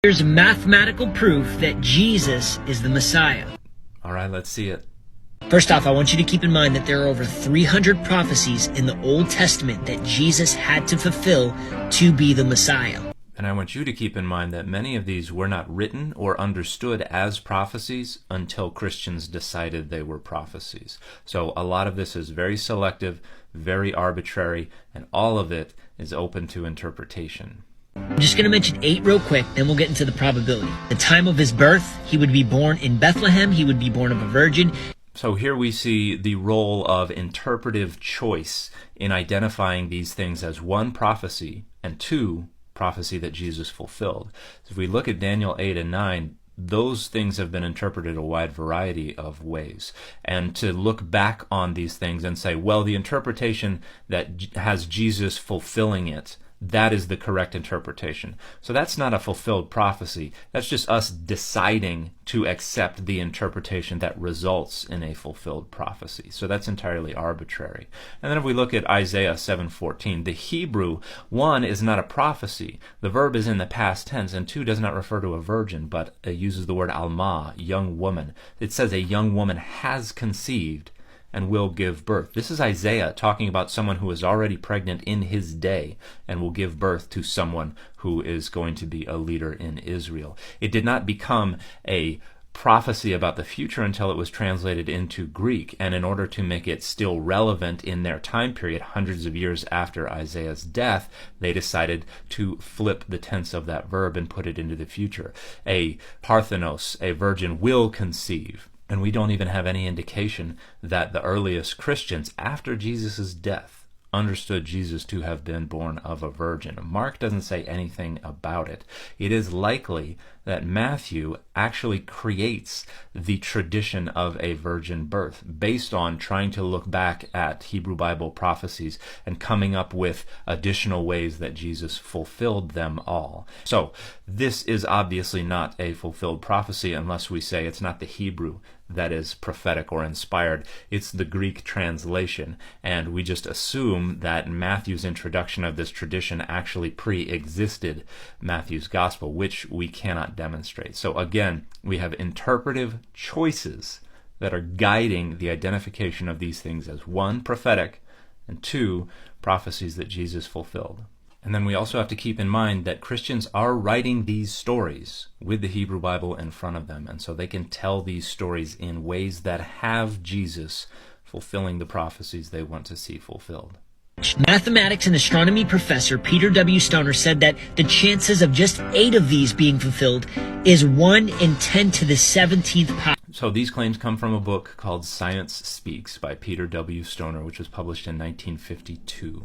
Here's mathematical proof that Jesus is the Messiah. All right, let's see it. First off, I want you to keep in mind that there are over 300 prophecies in the Old Testament that Jesus had to fulfill to be the Messiah. And I want you to keep in mind that many of these were not written or understood as prophecies until Christians decided they were prophecies. So a lot of this is very selective, very arbitrary, and all of it is open to interpretation. I'm just going to mention 8 real quick, then we'll get into the probability. The time of his birth, he would be born in Bethlehem, he would be born of a virgin. So here we see the role of interpretive choice in identifying these things as one, prophecy, and 2, prophecy that Jesus fulfilled. So if we look at Daniel 8 and 9, those things have been interpreted a wide variety of ways. And to look back on these things and say, well, the interpretation that has Jesus fulfilling it, that is the correct interpretation. So that's not a fulfilled prophecy. That's just us deciding to accept the interpretation that results in a fulfilled prophecy. So that's entirely arbitrary. And then if we look at Isaiah 7:14, the Hebrew, 1, is not a prophecy. The verb is in the past tense, and 2 does not refer to a virgin, but it uses the word alma, young woman. It says a young woman has conceived and will give birth. This is Isaiah talking about someone who is already pregnant in his day and will give birth to someone who is going to be a leader in Israel. It did not become a prophecy about the future until it was translated into Greek, and in order to make it still relevant in their time period, hundreds of years after Isaiah's death, they decided to flip the tense of that verb and put it into the future. A parthenos, a virgin, will conceive. And we don't even have any indication that the earliest Christians, after Jesus' death, understood Jesus to have been born of a virgin. Mark doesn't say anything about it. It is likely that Matthew actually creates the tradition of a virgin birth based on trying to look back at Hebrew Bible prophecies and coming up with additional ways that Jesus fulfilled them all. So this is obviously not a fulfilled prophecy unless we say it's not the Hebrew that is prophetic or inspired. It's the Greek translation, and we just assume that Matthew's introduction of this tradition actually pre-existed Matthew's gospel, which we cannot demonstrate. So again, we have interpretive choices that are guiding the identification of these things as 1, prophetic, and 2, prophecies that Jesus fulfilled. And then we also have to keep in mind that Christians are writing these stories with the Hebrew Bible in front of them, and so they can tell these stories in ways that have Jesus fulfilling the prophecies they want to see fulfilled. Mathematics and astronomy professor Peter W. Stoner said that the chances of just 8 of these being fulfilled is 1 in 10 to the 17th power. So these claims come from a book called Science Speaks by Peter W. Stoner, which was published in 1952,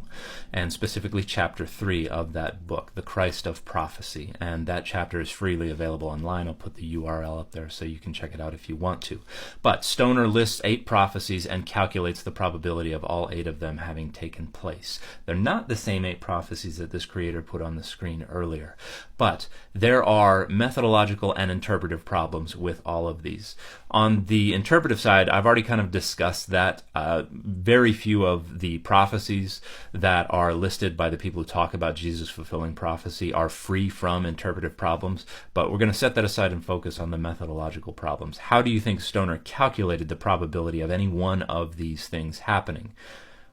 and specifically chapter 3 of that book, The Christ of Prophecy, and that chapter is freely available online. I'll put the URL up there so you can check it out if you want to. But Stoner lists 8 prophecies and calculates the probability of all 8 of them having taken place. They're not the same 8 prophecies that this creator put on the screen earlier, but there are methodological and interpretive problems with all of these. On the interpretive side, I've already kind of discussed that. Very few of the prophecies that are listed by the people who talk about Jesus fulfilling prophecy are free from interpretive problems, but we're going to set that aside and focus on the methodological problems. How do you think Stoner calculated the probability of any one of these things happening?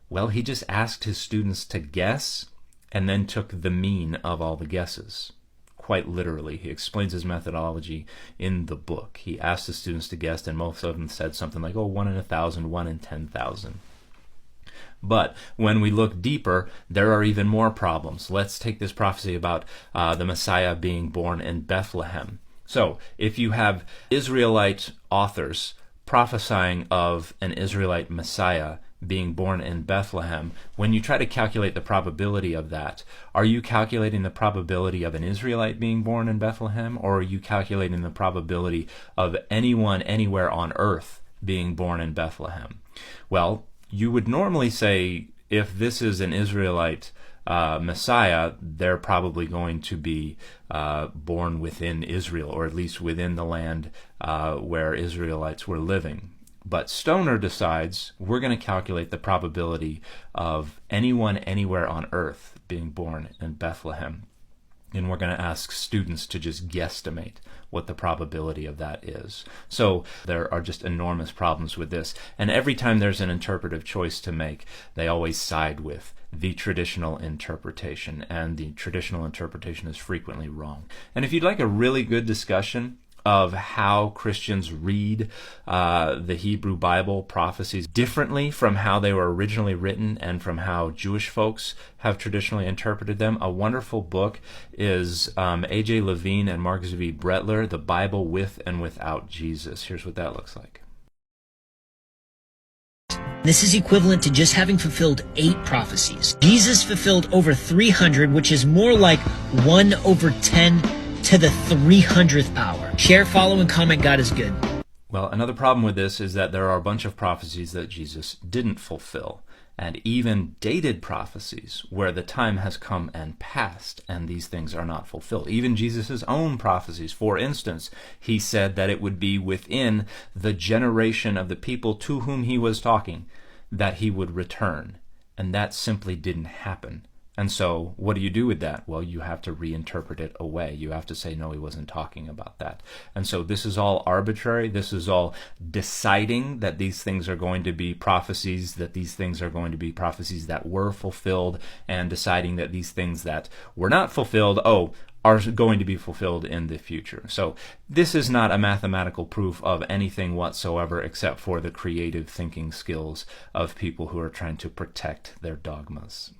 Well, he just asked his students to guess and then took the mean of all the guesses. Quite literally. He explains his methodology in the book. He asked the students to guess, and most of them said something like, 1 in 1,000, 1 in 10,000. But when we look deeper, there are even more problems. Let's take this prophecy about the Messiah being born in Bethlehem. So, if you have Israelite authors prophesying of an Israelite Messiah being born in Bethlehem, when you try to calculate the probability of that, are you calculating the probability of an Israelite being born in Bethlehem, or are you calculating the probability of anyone anywhere on earth being born in Bethlehem? Well, you would normally say if this is an Israelite Messiah, they're probably going to be born within Israel, or at least within the land where Israelites were living. But Stoner decides we're going to calculate the probability of anyone anywhere on earth being born in Bethlehem. And we're going to ask students to just guesstimate what the probability of that is. So there are just enormous problems with this. And every time there's an interpretive choice to make, they always side with the traditional interpretation. And the traditional interpretation is frequently wrong. And if you'd like a really good discussion of how Christians read the Hebrew Bible prophecies differently from how they were originally written and from how Jewish folks have traditionally interpreted them, a wonderful book is A.J. Levine and Mark Zvi Bretler, The Bible with and Without Jesus. Here's what that looks like. This is equivalent to just having fulfilled 8 prophecies. Jesus fulfilled over 300, which is more like 1 over 10 to the 300th power. Share, follow, and comment. God is good. Well, another problem with this is that there are a bunch of prophecies that Jesus didn't fulfill, and even dated prophecies where the time has come and passed, and these things are not fulfilled. Even Jesus' own prophecies. For instance, he said that it would be within the generation of the people to whom he was talking that he would return, and that simply didn't happen. And so what do you do with that? Well, you have to reinterpret it away. You have to say, no, he wasn't talking about that. And so this is all arbitrary. This is all deciding that these things are going to be prophecies, that these things are going to be prophecies that were fulfilled, and deciding that these things that were not fulfilled, are going to be fulfilled in the future. So this is not a mathematical proof of anything whatsoever except for the creative thinking skills of people who are trying to protect their dogmas.